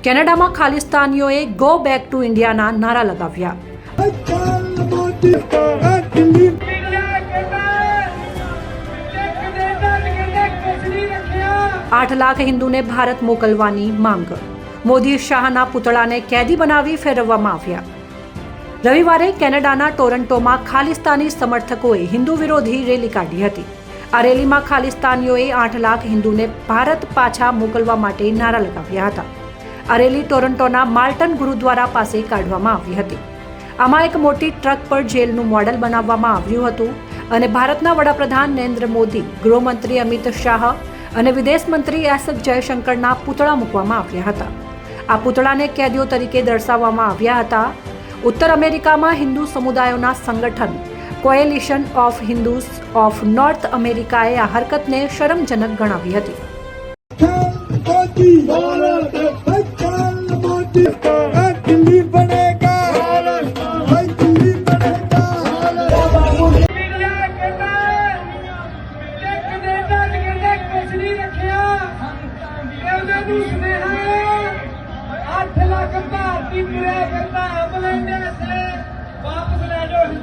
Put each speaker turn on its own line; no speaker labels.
કેનેડામાં ખાલિસ્તાનીઓએ go back to ઇન્ડિયાના નારા લગાવ્યા। 8 લાખ હિન્દુને ભારત મોકલવાની માંગ। મોદી શાહના પુતળાને કેદી બનાવી ફેરવવામાં આવ્યા। રવિવારે કેનેડાના ટોરન્ટોમાં ખાલિસ્તાની સમર્થકોએ હિન્દુ વિરોધી રેલી કાઢી હતી। આ રેલીમાં ખાલિસ્તાનીઓએ 8 લાખ હિન્દુને ભારત પાછા મોકલવા માટે નારા લગાવ્યા હતા। આ રેલી ટોરન્ટોના માર્ટન ગુરુદ્વારા પાસે કાઢવામાં આવી હતી। આમાં એક મોટી ટ્રક પર જેલનું મોડેલ બનાવવામાં આવ્યું હતું અને ભારતના વડાપ્રધાન નરેન્દ્ર મોદી, ગૃહમંત્રી અમિત શાહ અને વિદેશ મંત્રી એસ જયશંકરના પુતળા મૂકવામાં આવ્યા હતા। આ પુતળાને કેદીઓ તરીકે દર્શાવવામાં આવ્યા હતા। ઉત્તર અમેરિકામાં હિન્દુ સમુદાયોના સંગઠન કોએલિશન ઓફ હિન્દુઝ ઓફ નોર્થ અમેરિકાએ આ હરકતને શરમજનક ગણાવી હતી।
भारतीय करता एम्बुलेंस से वापस ले जाओ।